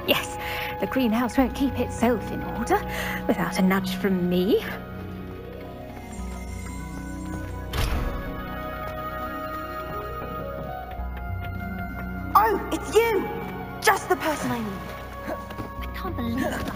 Yes, the greenhouse won't keep itself in order without a nudge from me. Oh, it's you! Just the person I need. I can't believe that.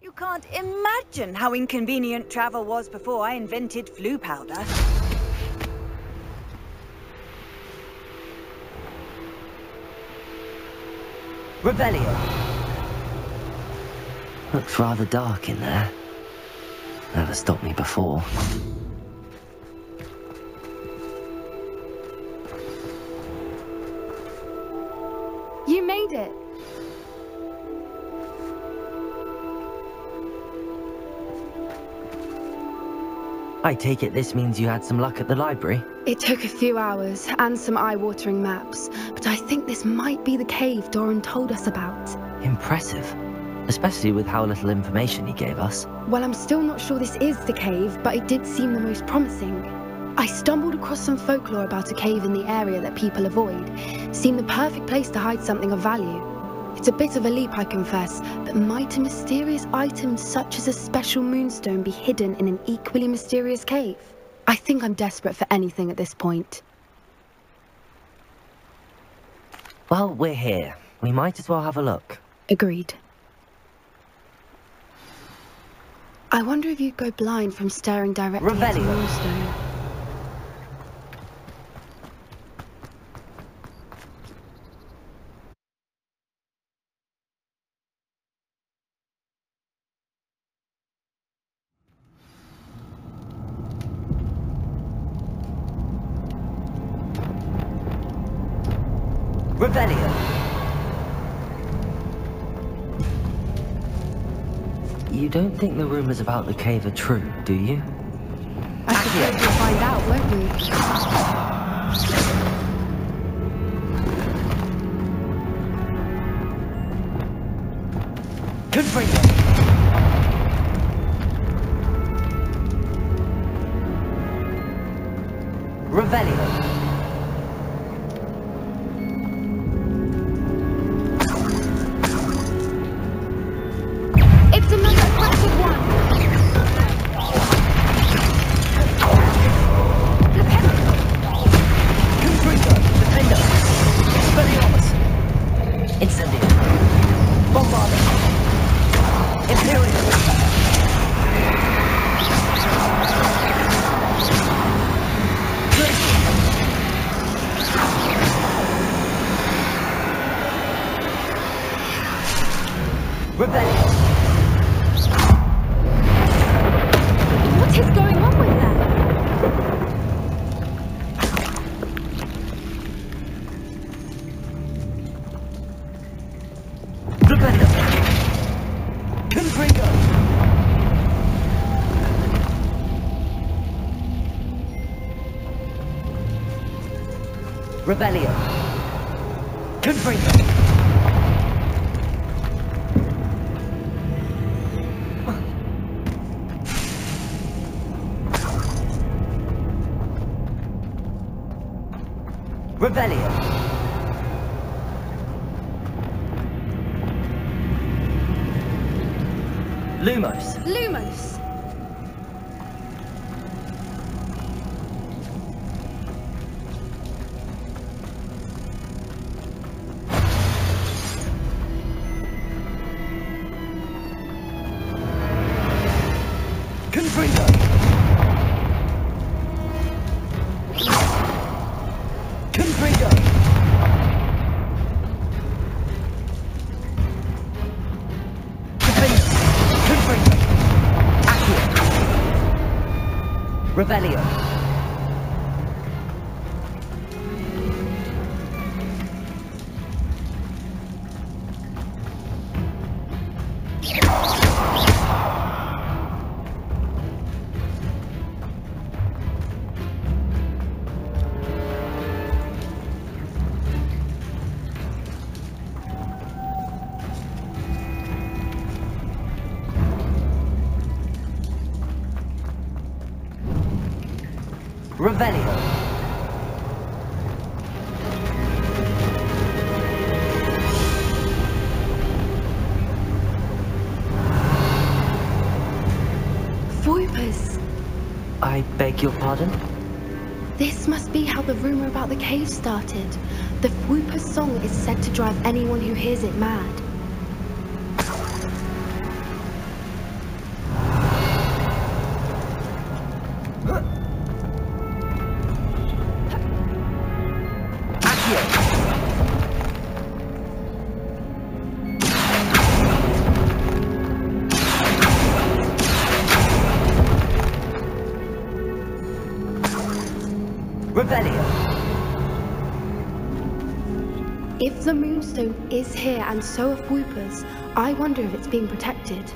You can't imagine how inconvenient travel was before I invented flu powder. Revelio. Looks rather dark in there. Never stopped me before. You made it. I take it this means you had some luck at the library? It took a few hours and some eye-watering maps, but I think this might be the cave Doran told us about. Impressive. Especially with how little information he gave us. Well, I'm still not sure this is the cave, but it did seem the most promising. I stumbled across some folklore about a cave in the area that people avoid. Seemed the perfect place to hide something of value. It's a bit of a leap, I confess, but might a mysterious item such as a special moonstone be hidden in an equally mysterious cave? I think I'm desperate for anything at this point. Well, we're here. We might as well have a look. Agreed. I wonder if you'd go blind from staring directly at the moonstone. Revelio. You don't think the rumors about the cave are true, do you? I suppose we'll find out, won't we? Confringo. Revelio. What is going on with that? Revelio. Confringo. Revelio. Lumos. Lumos! Revelio. Revelio. Voipers! I beg your pardon? This must be how the rumor about the cave started. The Whooper's song is said to drive anyone who hears it mad. If the Moonstone is here and so are Whoopers, I wonder if it's being protected.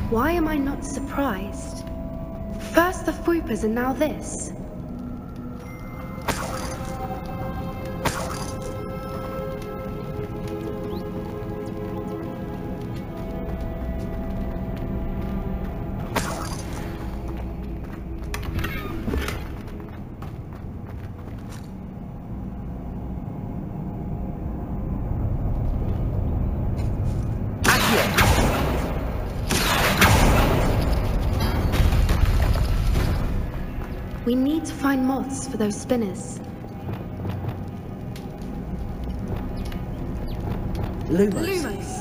Why am I not surprised? First the Whoopers and now this. We need to find moths for those spinners. Lumos. Lumos.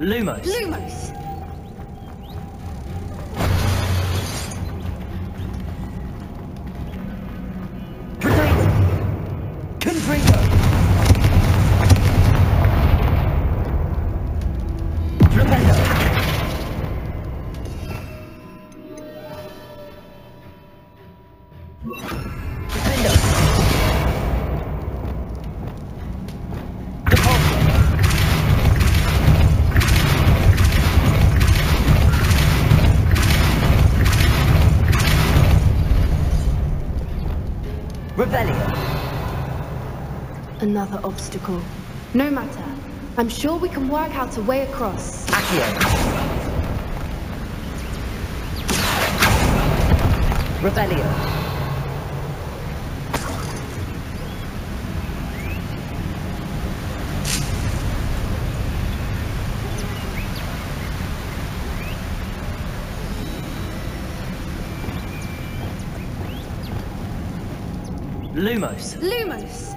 Lumos! Another obstacle. No matter. I'm sure we can work out a way across. Revelio. Lumos. Lumos!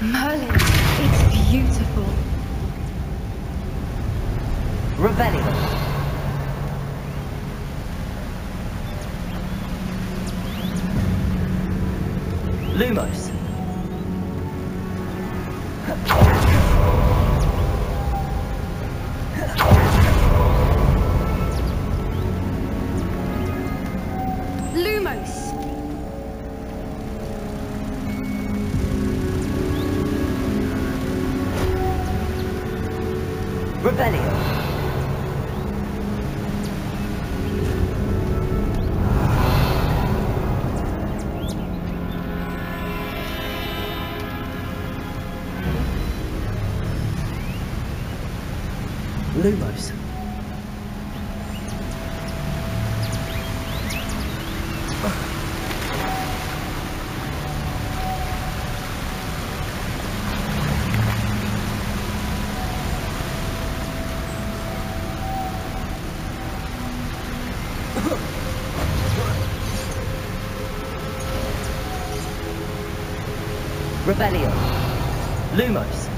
Merlin, it's beautiful. Revelio. Lumos. Lumos! Revelio. Lumos. Rebellion. Lumos.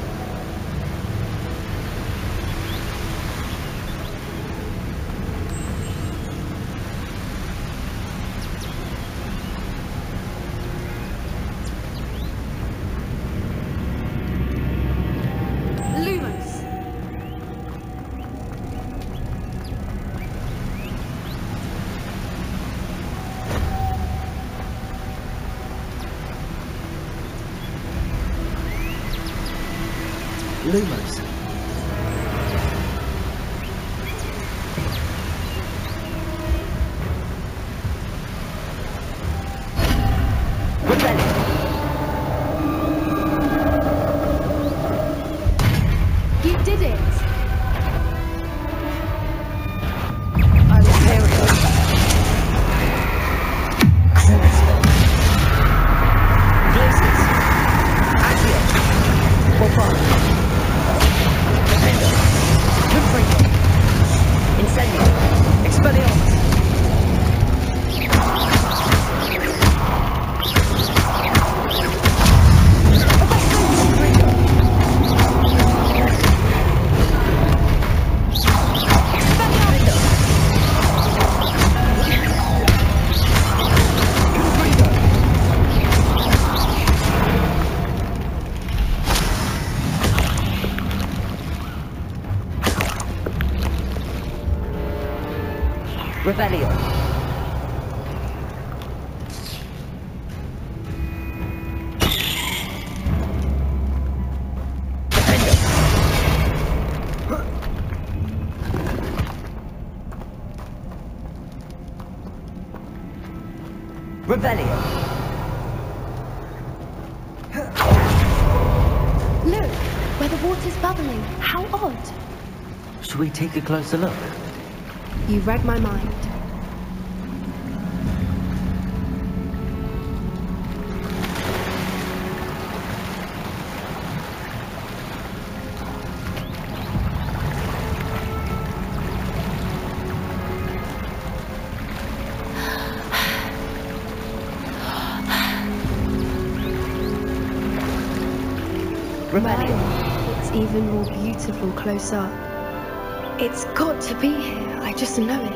Lumos. Rebellion. You did it! Rebellion. Rebellion. Look, where the water's bubbling. How odd. Should we take a closer look? You read my mind. Rebellion. Wow, it's even more beautiful close up. It's got to be here. I just know it.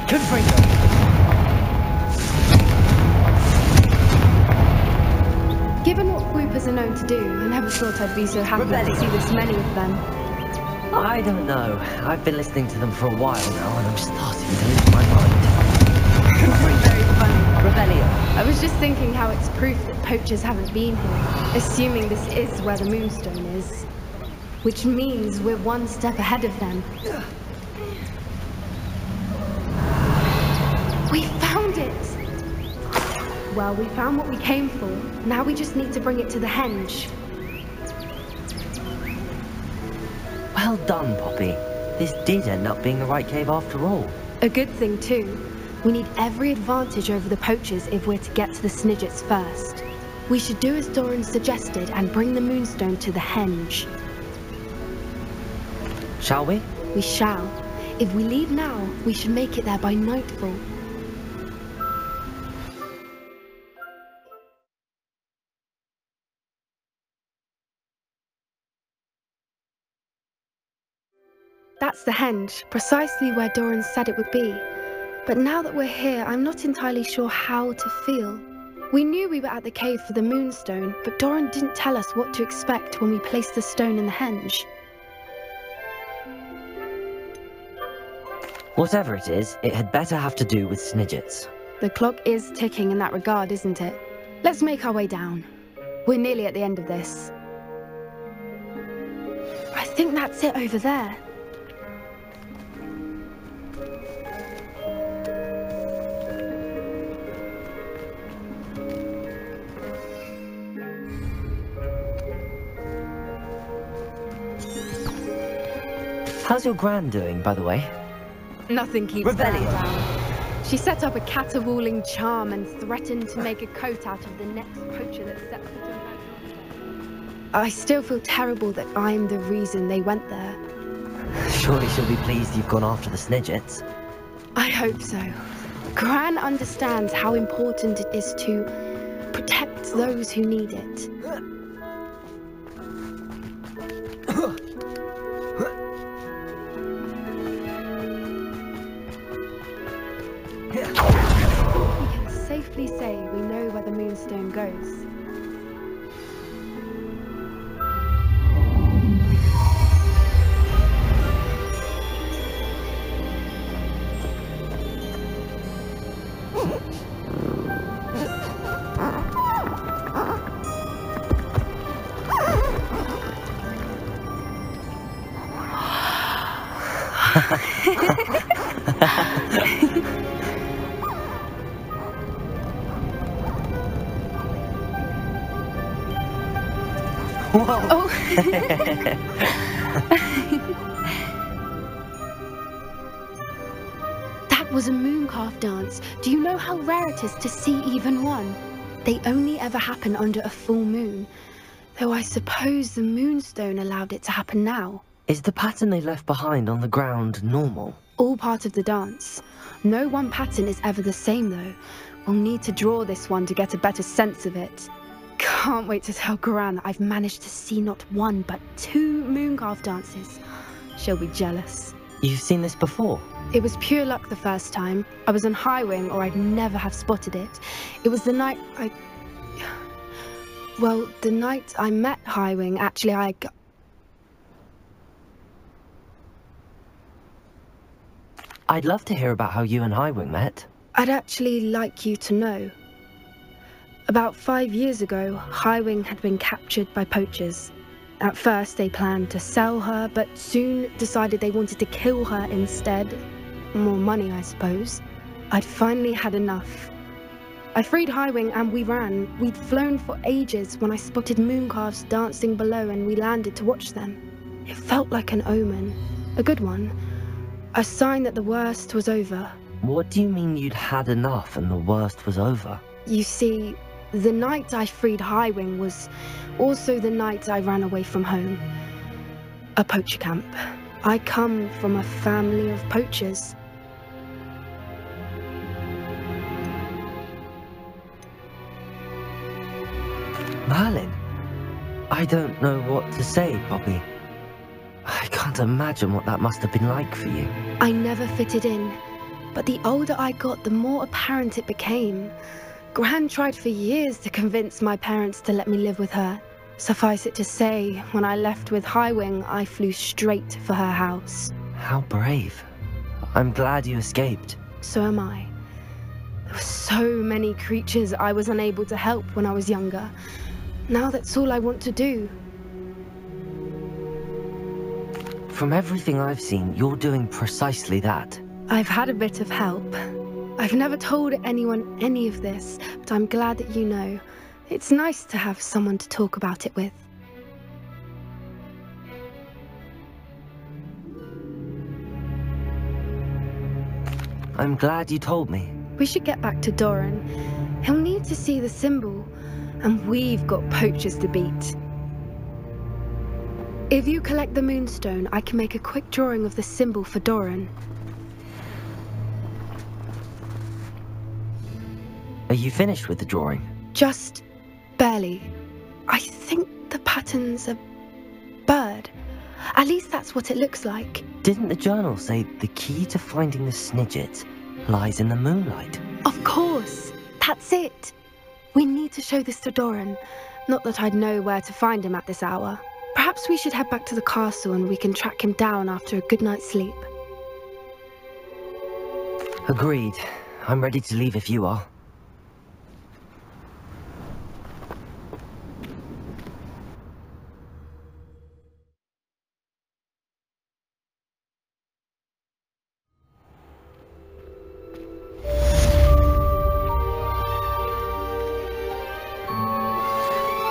Confringo. Given what groupers are known to do, I never thought I'd be so happy to see this many of them. I don't know. I've been listening to them for a while now, and I'm starting to lose my mind. Very funny. Rebellion. I was just thinking how it's proof that poachers haven't been here, assuming this is where the Moonstone is. Which means we're one step ahead of them. We found it! Well, we found what we came for. Now we just need to bring it to the henge. Well done, Poppy. This did end up being the right cave after all. A good thing, too. We need every advantage over the poachers if we're to get to the Snidgets first. We should do as Doran suggested and bring the Moonstone to the henge. Shall we? We shall. If we leave now, we should make it there by nightfall. That's the henge, precisely where Doran said it would be. But now that we're here, I'm not entirely sure how to feel. We knew we were at the cave for the Moonstone, but Doran didn't tell us what to expect when we placed the stone in the henge. Whatever it is, it had better have to do with Snidgets. The clock is ticking in that regard, isn't it? Let's make our way down. We're nearly at the end of this. I think that's it over there. How's your gran doing, by the way? Nothing keeps her Rebellion. down. She set up a caterwauling charm and threatened to make a coat out of the next poacher that sets foot on her doorstep. I still feel terrible that I'm the reason they went there. Surely she'll be pleased you've gone after the Snidgets. I hope so. Gran understands how important it is to protect those who need it. We can safely say we know where the Moonstone goes. Whoa! Oh. That was a mooncalf dance. Do you know how rare it is to see even one? They only ever happen under a full moon. Though I suppose the Moonstone allowed it to happen now. Is the pattern they left behind on the ground normal? All part of the dance. No one pattern is ever the same though. We'll need to draw this one to get a better sense of it. Can't wait to tell Gran that I've managed to see not one but 2 mooncalf dances. She'll be jealous. You've seen this before? It was pure luck the first time. I was on Highwing or I'd never have spotted it. It was the night Well, the night I met Highwing, actually I'd love to hear about how you and Highwing met. I'd actually like you to know. About 5 years ago, Highwing had been captured by poachers. At first, they planned to sell her, but soon decided they wanted to kill her instead. More money, I suppose. I'd finally had enough. I freed Highwing and we ran. We'd flown for ages when I spotted mooncalves dancing below and we landed to watch them. It felt like an omen. A good one. A sign that the worst was over. What do you mean you'd had enough and the worst was over? You see, the night I freed Highwing was also the night I ran away from home. A poacher camp. I come from a family of poachers. Merlin? I don't know what to say, Poppy. I can't imagine what that must have been like for you. I never fitted in, but the older I got, the more apparent it became. Gran tried for years to convince my parents to let me live with her. Suffice it to say, when I left with Highwing, I flew straight for her house. How brave. I'm glad you escaped. So am I. There were so many creatures I was unable to help when I was younger. Now that's all I want to do. From everything I've seen, you're doing precisely that. I've had a bit of help. I've never told anyone any of this, but I'm glad that you know. It's nice to have someone to talk about it with. I'm glad you told me. We should get back to Doran. He'll need to see the symbol, and we've got poachers to beat. If you collect the Moonstone, I can make a quick drawing of the symbol for Doran. Are you finished with the drawing? Just barely. I think the pattern's a bird. At least that's what it looks like. Didn't the journal say the key to finding the Snidget lies in the moonlight? Of course. That's it. We need to show this to Doran. Not that I'd know where to find him at this hour. Perhaps we should head back to the castle and we can track him down after a good night's sleep. Agreed. I'm ready to leave if you are.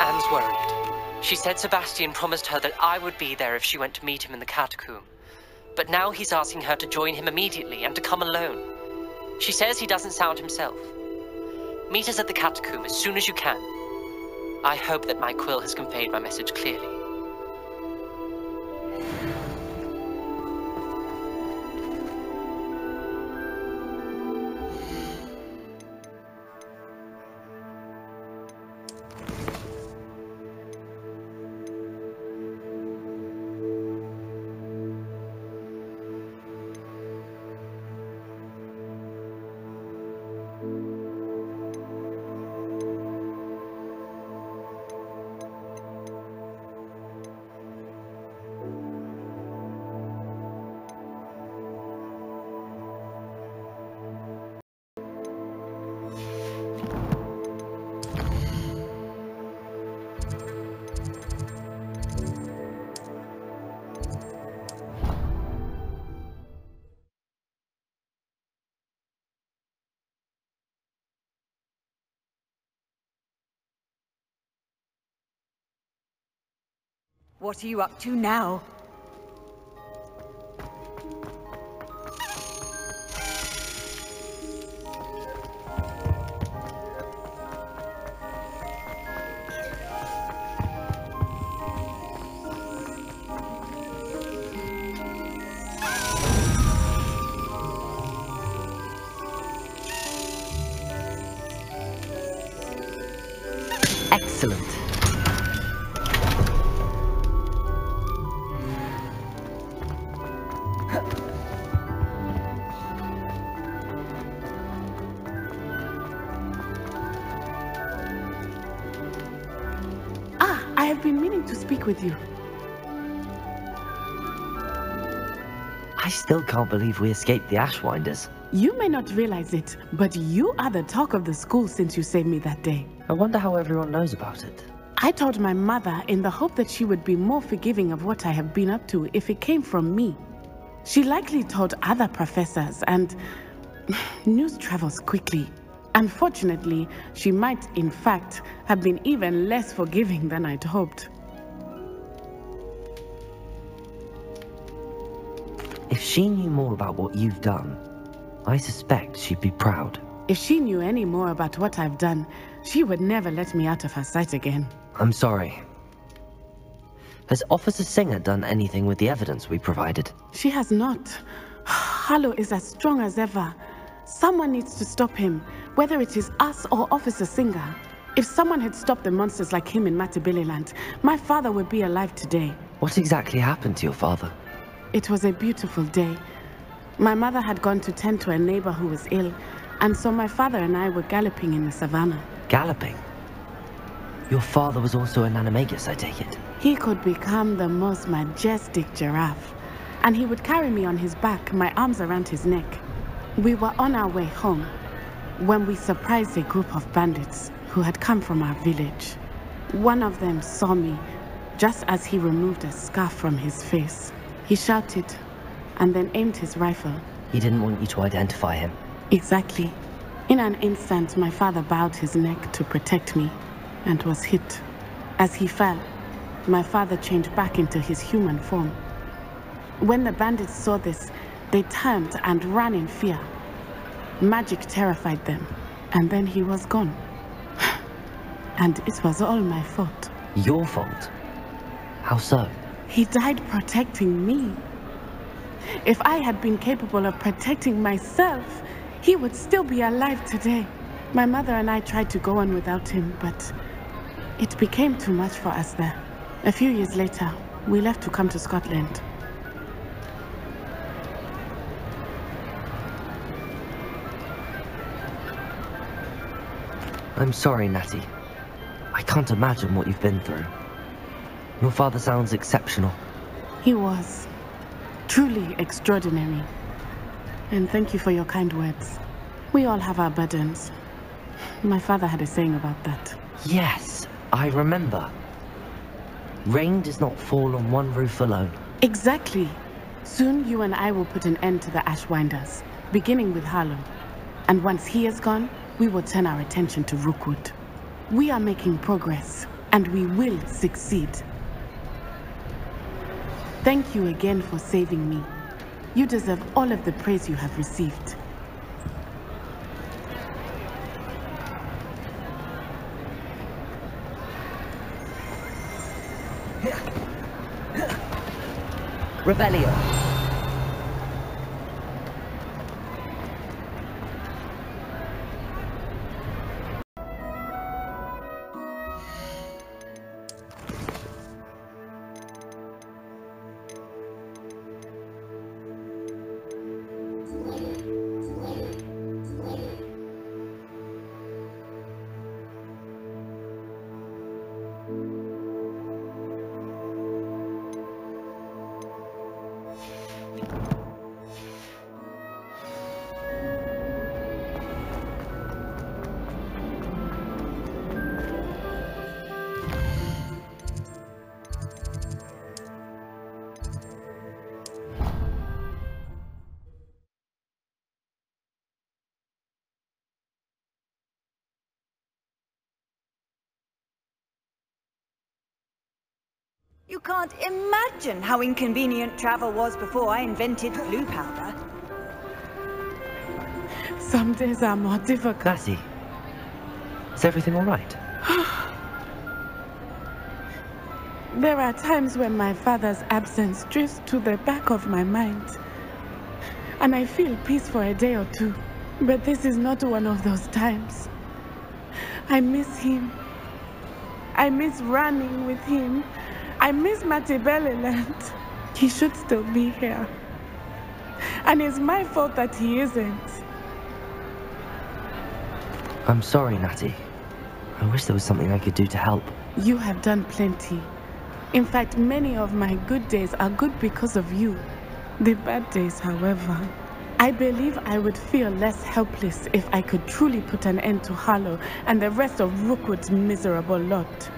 Anne's worried. She said Sebastian promised her that I would be there if she went to meet him in the catacomb. but now he's asking her to join him immediately and to come alone. She says he doesn't sound himself. Meet us at the catacomb as soon as you can. I hope that my quill has conveyed my message clearly. What are you up to now? Excellent. I have been meaning to speak with you. I still can't believe we escaped the Ashwinders. You may not realize it, but you are the talk of the school since you saved me that day. I wonder how everyone knows about it. I told my mother in the hope that she would be more forgiving of what I have been up to if it came from me. She likely told other professors, and news travels quickly. Unfortunately, she might, in fact, have been even less forgiving than I'd hoped. If she knew more about what you've done, I suspect she'd be proud. If she knew any more about what I've done, she would never let me out of her sight again. I'm sorry. Has Officer Singer done anything with the evidence we provided? She has not. Harlow is as strong as ever. Someone needs to stop him, whether it is us or Officer Singer. If someone had stopped the monsters like him in Matabeleland, my father would be alive today. What exactly happened to your father? It was a beautiful day. My mother had gone to tend to a neighbor who was ill, and so my father and I were galloping in the savannah. Galloping? Your father was also an animagus, I take it? He could become the most majestic giraffe, and he would carry me on his back, my arms around his neck. We were on our way home when we surprised a group of bandits who had come from our village. One of them saw me just as he removed a scarf from his face. He shouted and then aimed his rifle. He didn't want you to identify him. Exactly. In an instant, my father bowed his neck to protect me and was hit. As he fell, my father changed back into his human form. When the bandits saw this, they turned and ran in fear. Magic terrified them, and then he was gone. And it was all my fault. Your fault? How so? He died protecting me. If I had been capable of protecting myself, he would still be alive today. My mother and I tried to go on without him, but it became too much for us there. A few years later, we left to come to Scotland. I'm sorry, Natty. I can't imagine what you've been through. Your father sounds exceptional. He was. Truly extraordinary. And thank you for your kind words. We all have our burdens. My father had a saying about that. Yes, I remember. Rain does not fall on one roof alone. Exactly. Soon you and I will put an end to the Ashwinders, beginning with Harlow. And once he is gone, we will turn our attention to Rookwood. We are making progress, and we will succeed. Thank you again for saving me. You deserve all of the praise you have received. Revelio. You can't imagine how inconvenient travel was before I invented blue powder. Some days are more difficult. Lassie, is everything all right? There are times when my father's absence drifts to the back of my mind, and I feel peace for a day or two. But this is not one of those times. I miss him. I miss running with him. I miss Matebeleland. He should still be here. And it's my fault that he isn't. I'm sorry, Natty. I wish there was something I could do to help. You have done plenty. In fact, many of my good days are good because of you. The bad days, however, I believe I would feel less helpless if I could truly put an end to Harlow and the rest of Rookwood's miserable lot.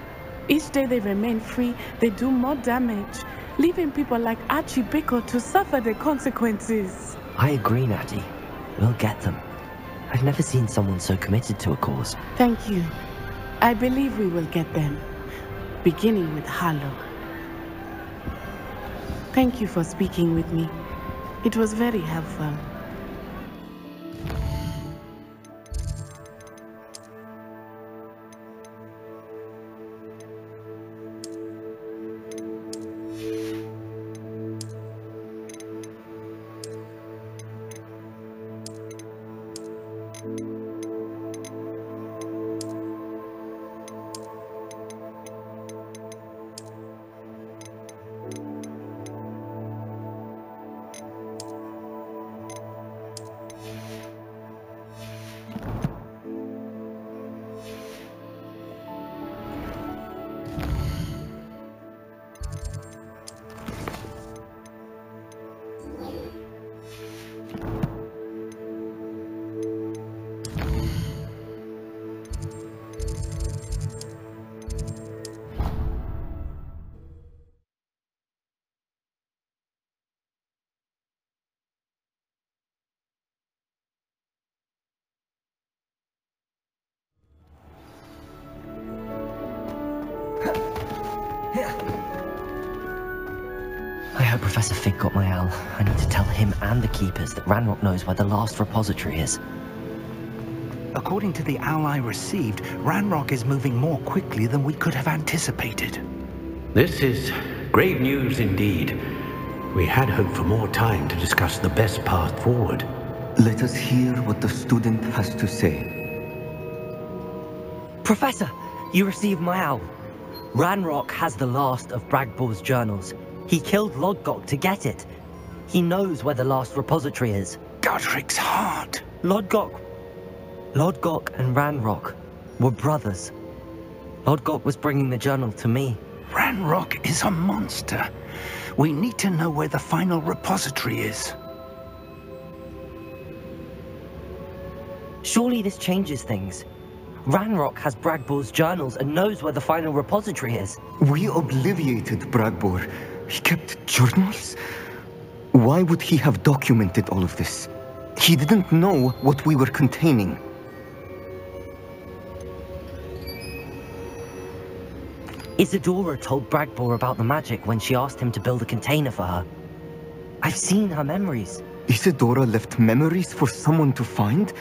Each day they remain free, they do more damage, leaving people like Archie Bickle to suffer the consequences. I agree, Natty. We'll get them. I've never seen someone so committed to a cause. Thank you. I believe we will get them, beginning with Harlow. Thank you for speaking with me. It was very helpful. I hope Professor Fig got my owl. I need to tell him and the Keepers that Ranrock knows where the last repository is. According to the owl I received, Ranrock is moving more quickly than we could have anticipated. This is grave news indeed. We had hoped for more time to discuss the best path forward. Let us hear what the student has to say. Professor, you received my owl. Ranrock has the last of Bragbor's journals. He killed Lodgok to get it. He knows where the last repository is. Godric's heart. Lodgok and Ranrock were brothers. Lodgok was bringing the journal to me. Ranrock is a monster. We need to know where the final repository is. Surely this changes things. Ranrock has Bragbor's journals and knows where the final repository is. We obliviated Bragbor. He kept journals? Why would he have documented all of this? He didn't know what we were containing. Isadora told Bragbor about the magic when she asked him to build a container for her. I've seen her memories. Isadora left memories for someone to find?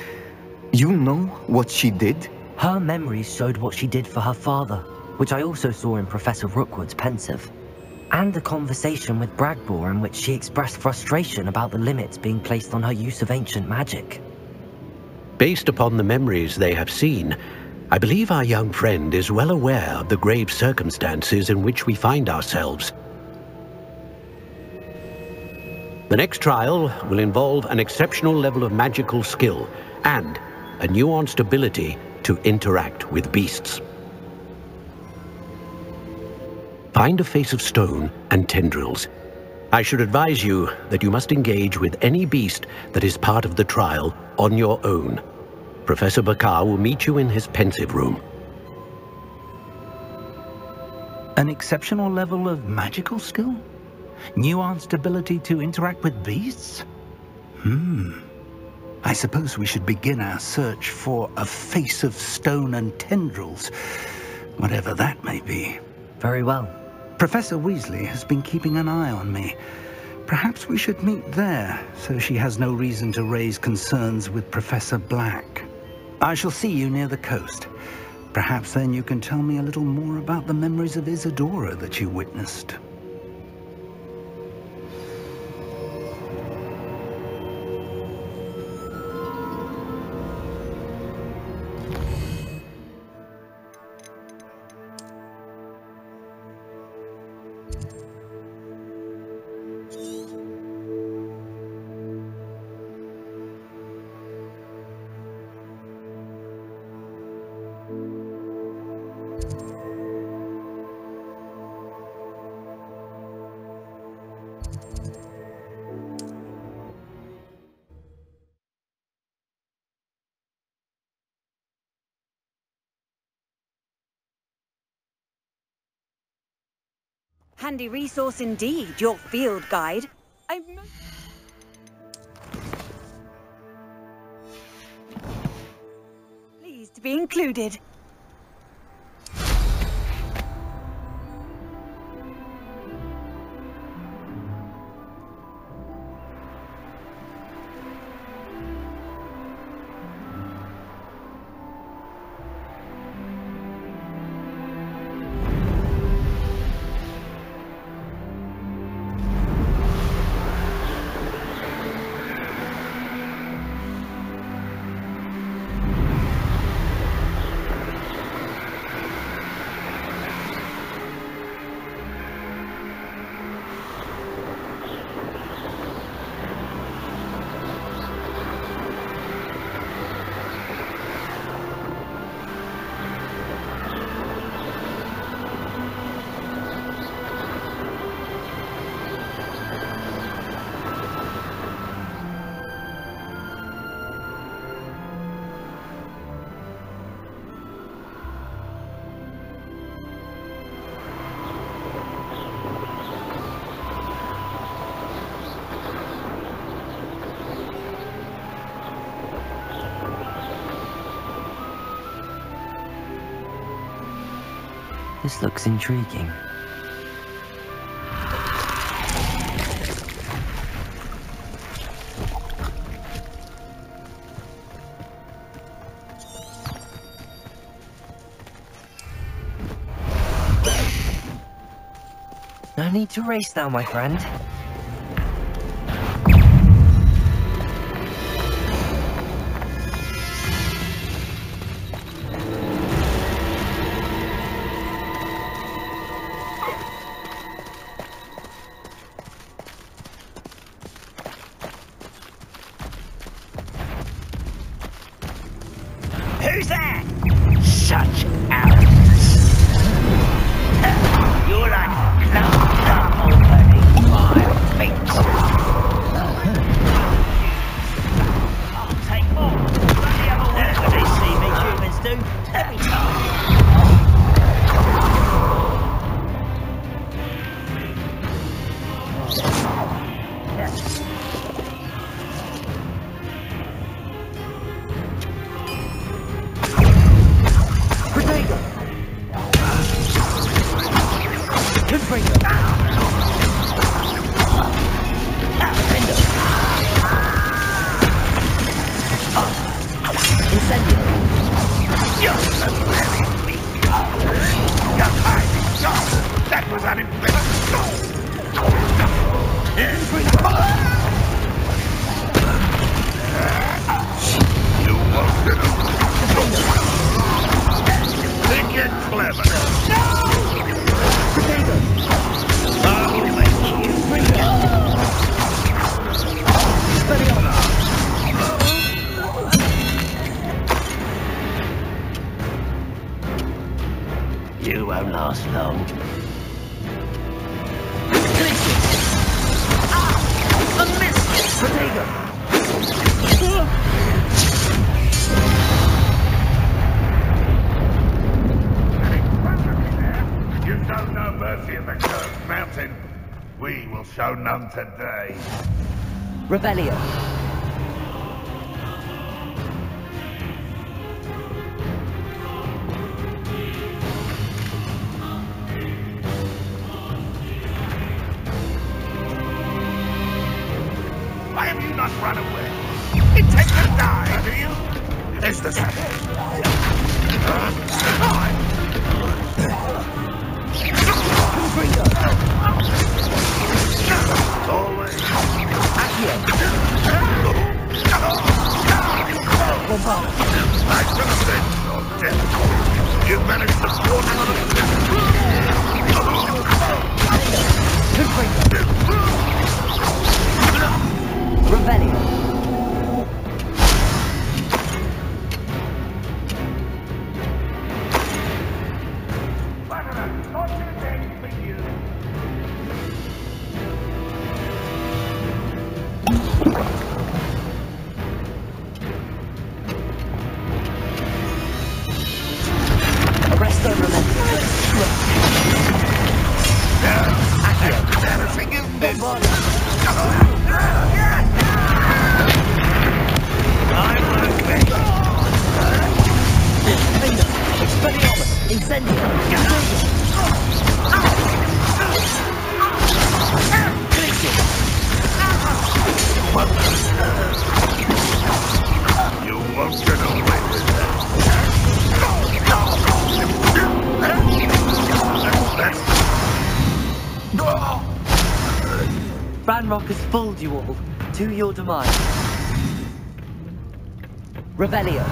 You know what she did? Her memories showed what she did for her father, which I also saw in Professor Rookwood's pensive. And a conversation with Bragbor in which she expressed frustration about the limits being placed on her use of ancient magic. Based upon the memories they have seen, I believe our young friend is well aware of the grave circumstances in which we find ourselves. The next trial will involve an exceptional level of magical skill and a nuanced ability to interact with beasts. Find a face of stone and tendrils. I should advise you that you must engage with any beast that is part of the trial on your own. Professor Bakar will meet you in his pensive room. An exceptional level of magical skill? Nuanced ability to interact with beasts? I suppose we should begin our search for a face of stone and tendrils, whatever that may be. Very well. Professor Weasley has been keeping an eye on me. Perhaps we should meet there, so she has no reason to raise concerns with Professor Black. I shall see you near the coast. Perhaps then you can tell me a little more about the memories of Isadora that you witnessed. Handy resource indeed, your field guide. Pleased to be included. This looks intriguing. No need to race now, my friend. Who's that? Such arrogance. You're like clumped up opening my feet. I'll take more. Bloody other whatever they see me humans do every time. Good bring them. last long. A miss! Potato! You show no mercy at the cursed mountain. We will show none today. Revelio. Why have you not run away? Intend to die, do you? Is this always. I shall avenge your death. You managed to thwart another. Revelio. What an unfortunate day for you. Arresto Embarrassing, isn't it? Expelliarmus! Incendio! You won't get away with that. Ranrock has fooled you all, to your demise. Revelio.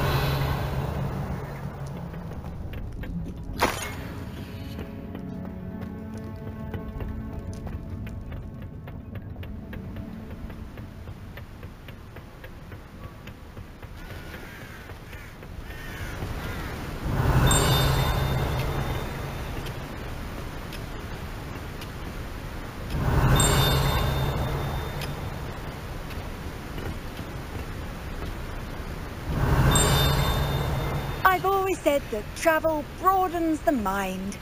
I've always said that travel broadens the mind.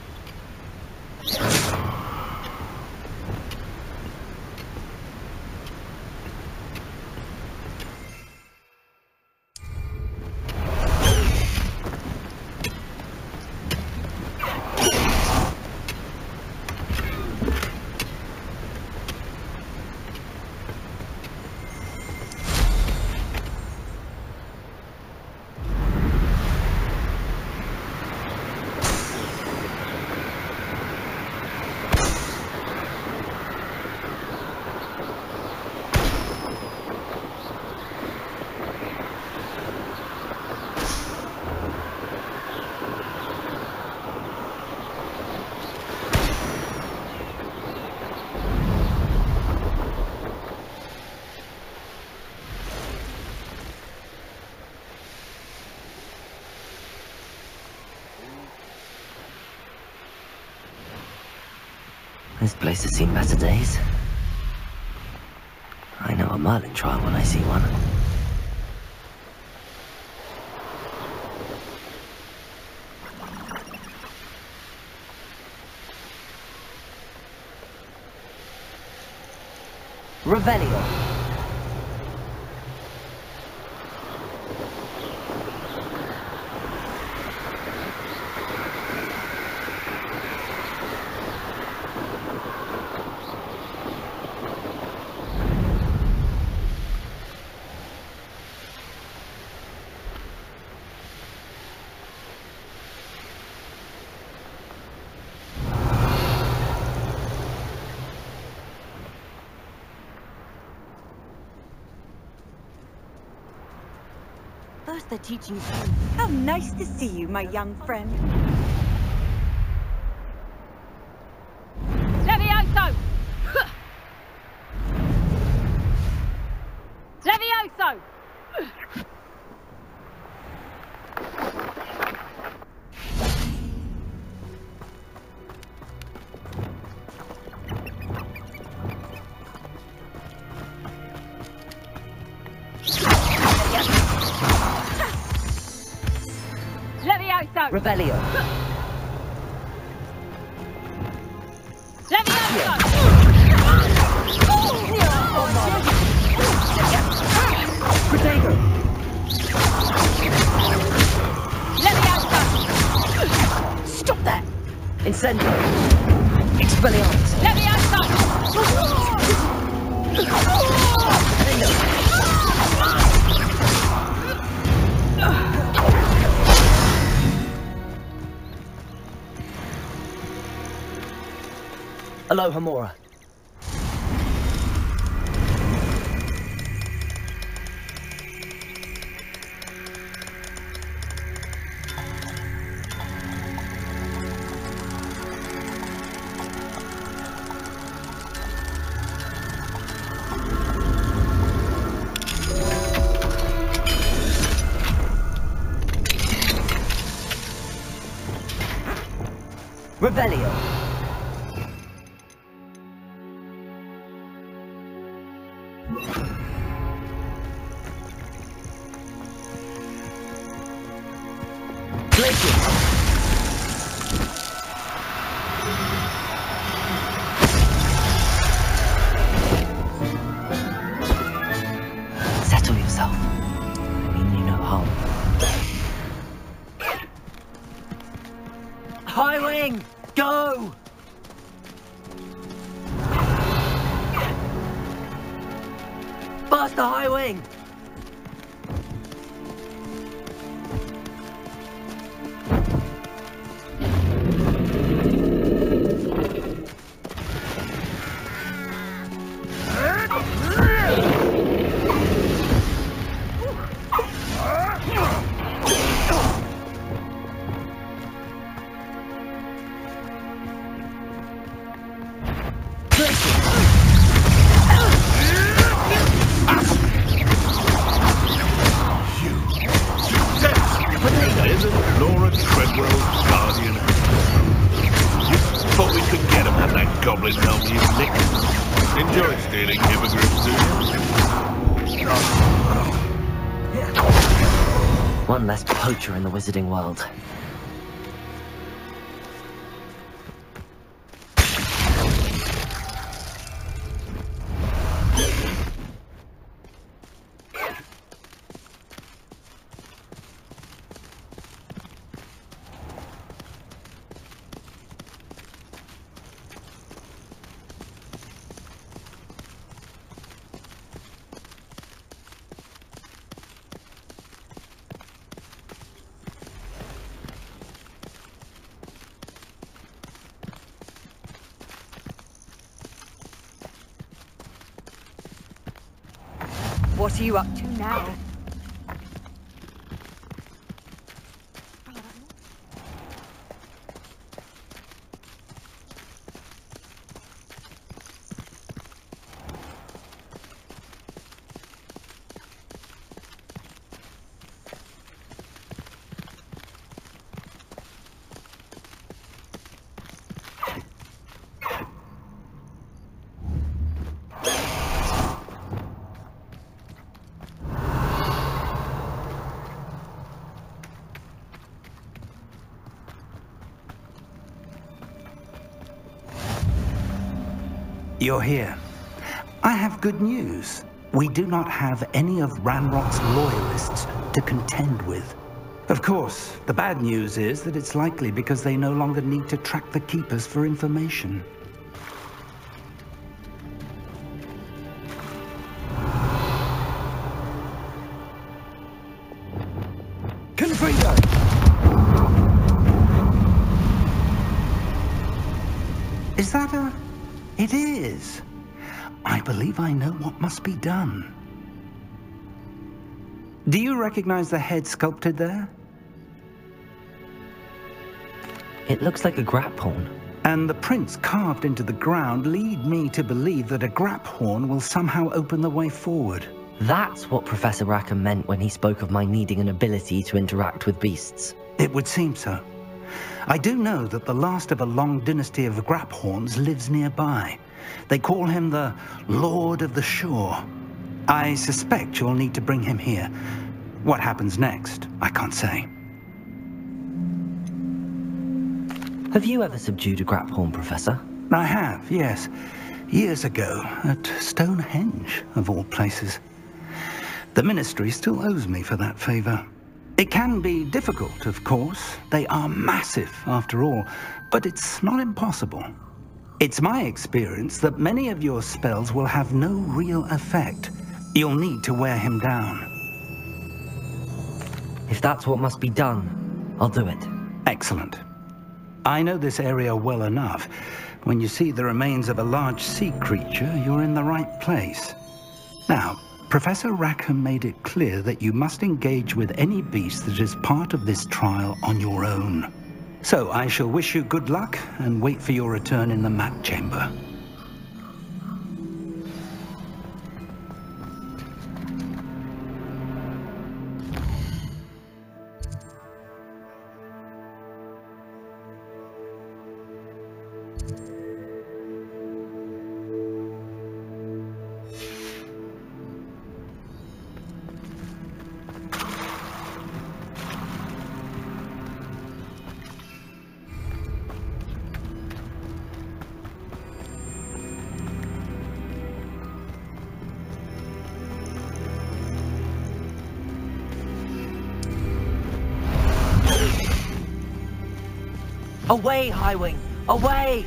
This place has seen better days. I know a Merlin trial when I see one. Revelio. First they're teaching you. How nice to see you, my young friend. Levioso! Levioso! Rebellion. Leviosa! Protego! Leviosa! Stop that! Incendio! Expelliarmus! Leviosa! Aloha Mora. Rebellion. Settle yourself. I mean you no harm. High wing! Go! Faster, high wing! One less poacher in the wizarding world. What are you up to now? You're here. I have good news. We do not have any of Ranrock's loyalists to contend with. Of course, the bad news is that it's likely because they no longer need to track the Keepers for information. Confringo! Is that a... It is. I believe I know what must be done. Do you recognize the head sculpted there? It looks like a GRAPHORN. And the prints carved into the ground lead me to believe that a GRAPHORN will somehow open the way forward. That's what Professor Rackham meant when he spoke of my needing an ability to interact with beasts. It would seem so. I do know that the last of a long dynasty of GRAPHORNs lives nearby. They call him the Lord of the Shore. I suspect you'll need to bring him here. What happens next, I can't say. Have you ever subdued a GRAPHORN, Professor? I have, yes. Years ago, at Stonehenge, of all places. The Ministry still owes me for that favor. It can be difficult, of course. They are massive, after all, but it's not impossible. It's my experience that many of your spells will have no real effect. You'll need to wear him down. If that's what must be done, I'll do it. Excellent. I know this area well enough. When you see the remains of a large sea creature, you're in the right place. Now, Professor Rackham made it clear that you must engage with any beast that is part of this trial on your own. So I shall wish you good luck and wait for your return in the map chamber. Away, Highwing! Away!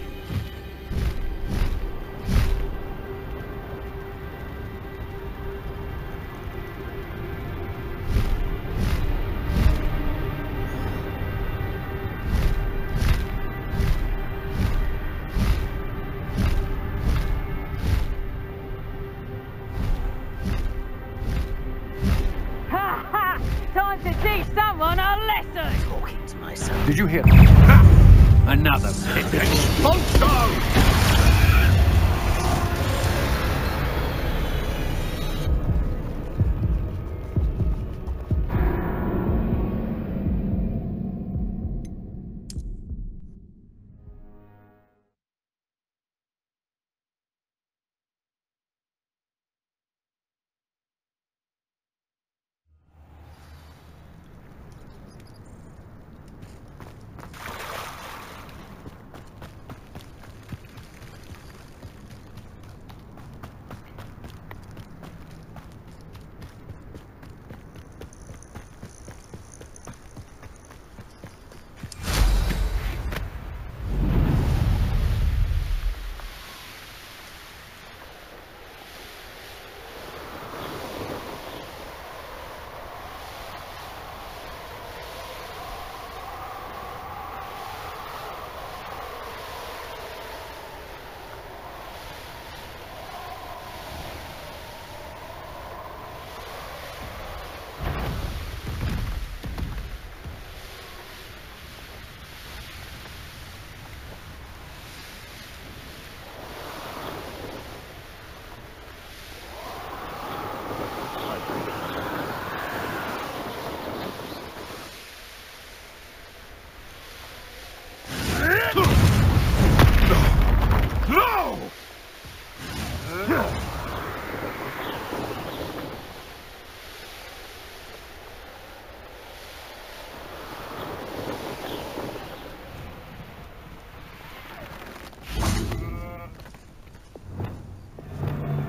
Ha ha! Time to teach someone a lesson! Talking to myself. Did you hear that? Another explosion!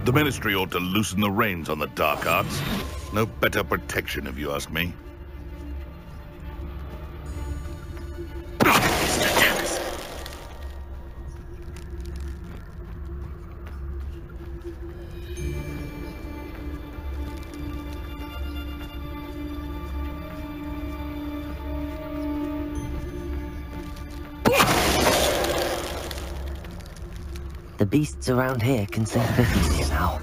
The Ministry ought to loosen the reins on the dark arts. No better protection, if you ask me. The beasts around here can seem a bit easier now.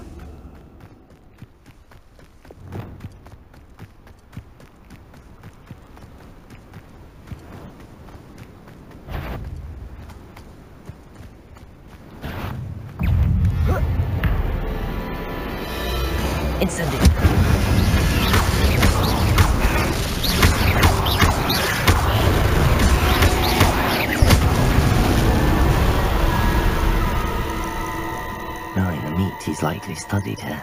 Incendiary. Knowing the meat he's likely studied here.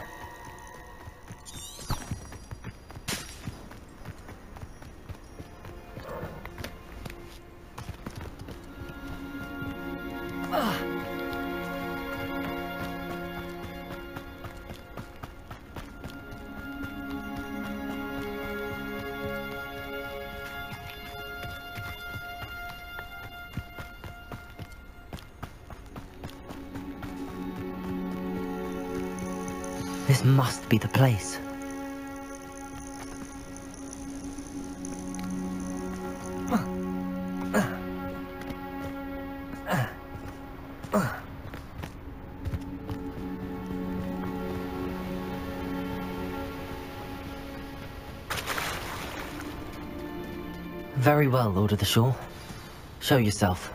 This must be the place. Very well, Lord of the Shore. Show yourself.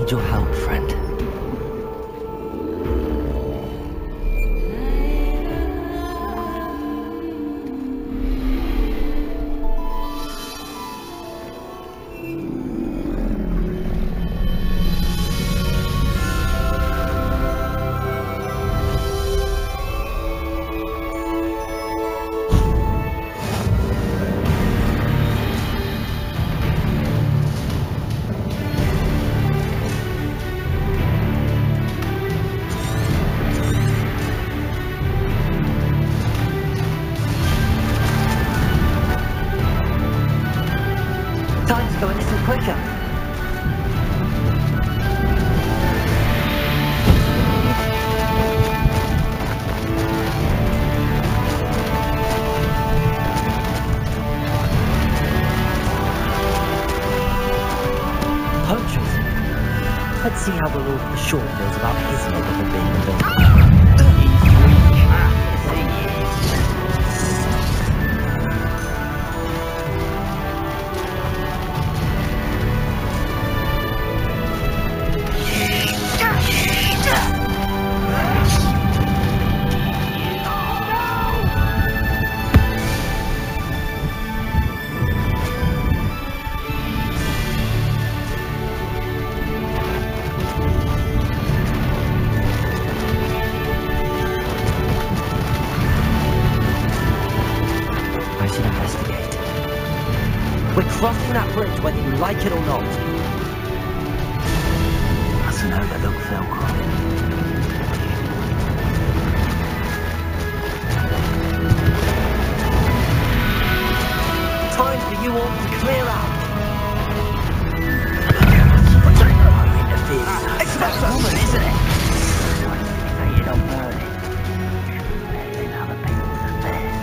need your help, friend. Time's going a little quicker. Poachers. Let's see how the Lord for sure feels about his neighborhood being invaded. We're crossing that bridge whether you like it or not. That's an overlook, Velcro. Time for you all to clear out. It's that woman, isn't it? Say you don't burn it. There's other people's affairs.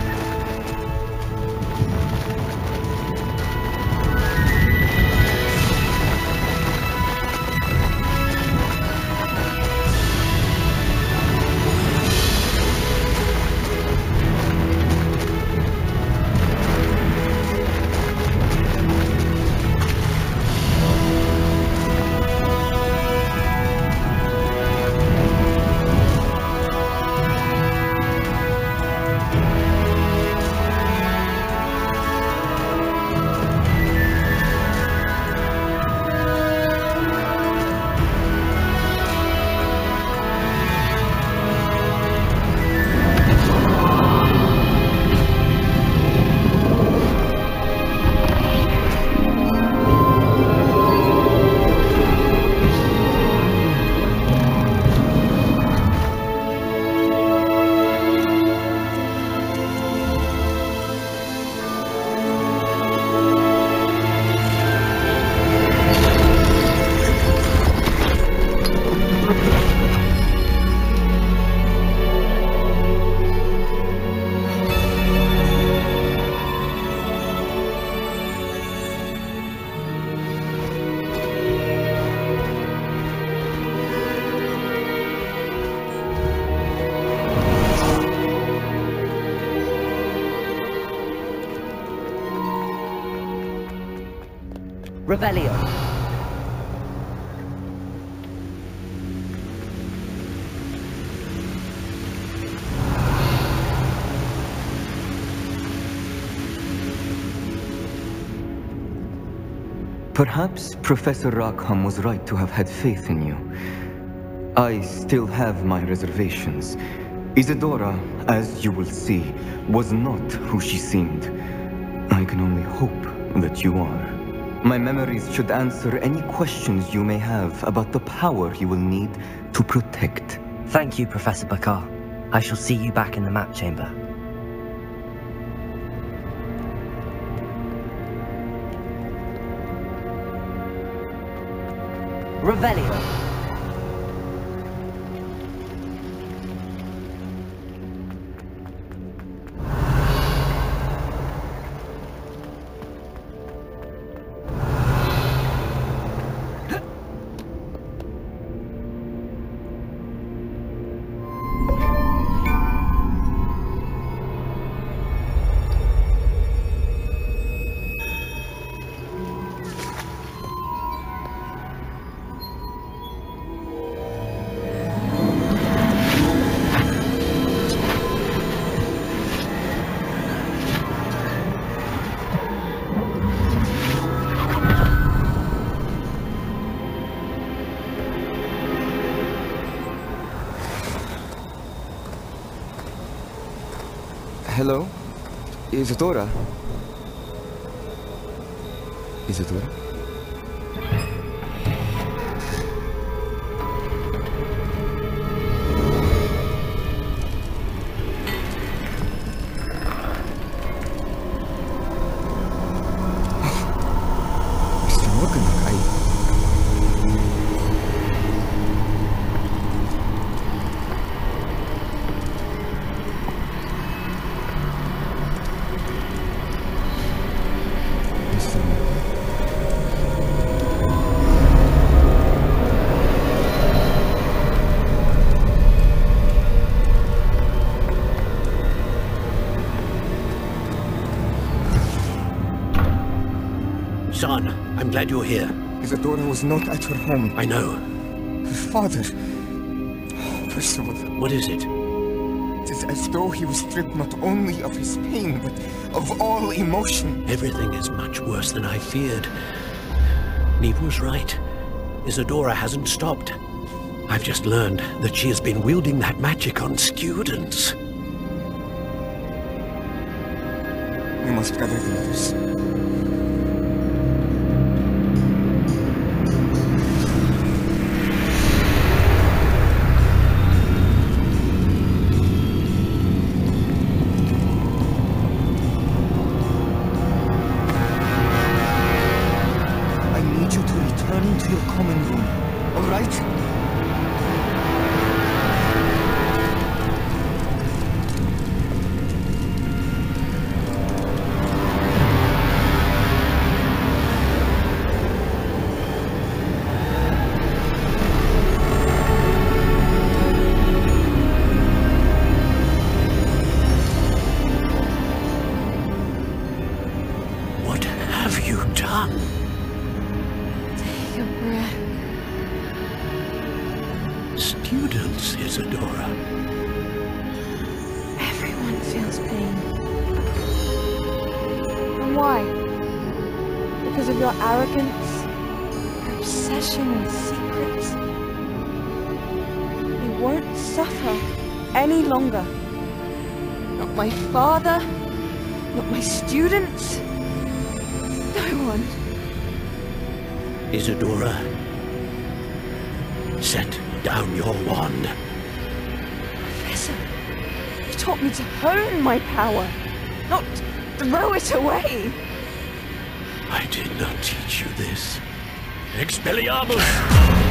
Rebellion. Perhaps Professor Rackham was right to have had faith in you. I still have my reservations. Isadora, as you will see, was not who she seemed. I can only hope that you are. My memories should answer any questions you may have about the power you will need to protect. Thank you, Professor Bakar. I shall see you back in the map chamber. Revelio. Hello? Isadora? Isadora? Son, I'm glad you're here. Isadora was not at her home. I know. Her father... Percival. What is it? It is as though he was stripped not only of his pain, but of all emotion. Everything is much worse than I feared. Neve was right. Isadora hasn't stopped. I've just learned that she has been wielding that magic on students. We must gather the others. Students, Isadora. Everyone feels pain. And why? Because of your arrogance? Your obsession with secrets? You won't suffer any longer. Not my father, not my students, no one. Isadora, set down your wand. Professor, you taught me to hone my power, not throw it away. I did not teach you this. Expelliarmus!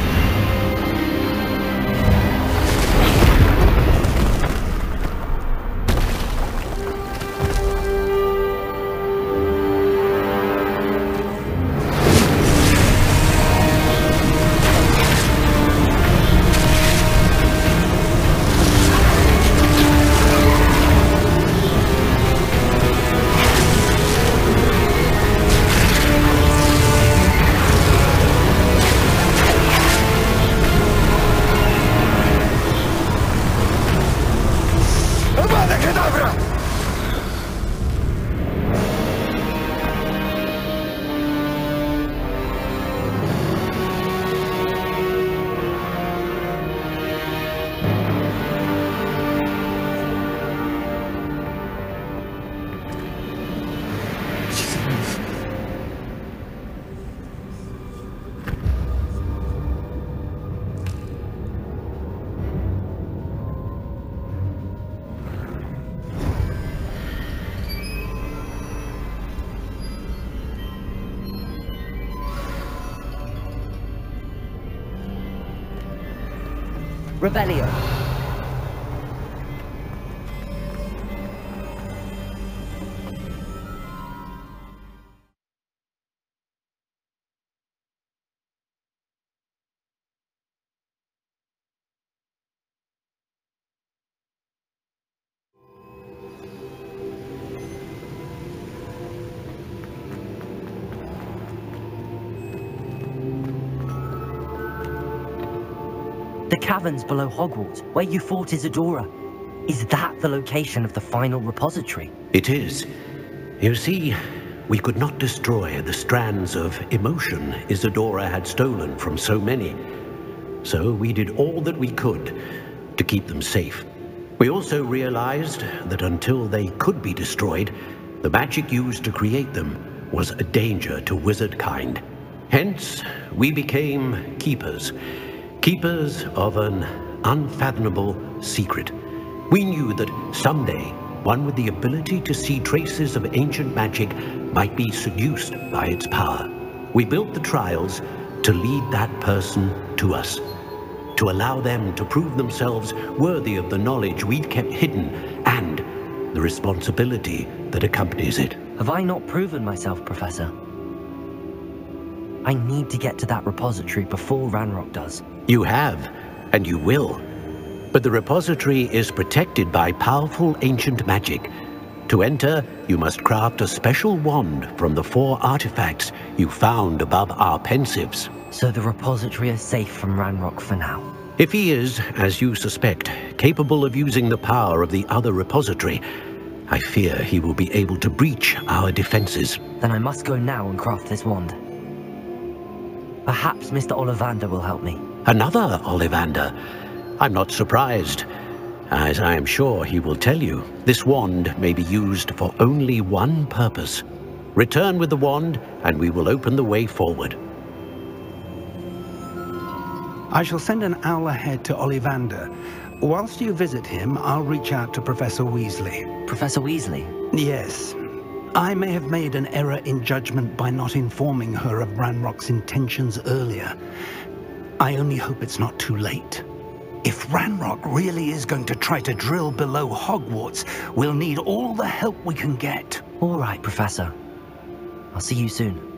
Revelio. The caverns below Hogwarts, where you fought Isadora. Is that the location of the final repository? It is. You see, we could not destroy the strands of emotion Isadora had stolen from so many. So we did all that we could to keep them safe. We also realized that until they could be destroyed, the magic used to create them was a danger to wizard kind. Hence, we became keepers. Keepers of an unfathomable secret. We knew that someday, one with the ability to see traces of ancient magic might be seduced by its power. We built the trials to lead that person to us, to allow them to prove themselves worthy of the knowledge we'd kept hidden and the responsibility that accompanies it. Have I not proven myself, Professor? I need to get to that repository before Ranrock does. You have, and you will. But the repository is protected by powerful ancient magic. To enter, you must craft a special wand from the 4 artifacts you found above our pensives. So the repository is safe from Ranrock for now? If he is, as you suspect, capable of using the power of the other repository, I fear he will be able to breach our defenses. Then I must go now and craft this wand. Perhaps Mr. Ollivander will help me. Another Ollivander? I'm not surprised. As I am sure he will tell you, this wand may be used for only one purpose. Return with the wand, and we will open the way forward. I shall send an owl ahead to Ollivander. Whilst you visit him, I'll reach out to Professor Weasley. Professor Weasley? Yes. I may have made an error in judgment by not informing her of Ranrock's intentions earlier. I only hope it's not too late. If Ranrock really is going to try to drill below Hogwarts, we'll need all the help we can get. All right, Professor. I'll see you soon.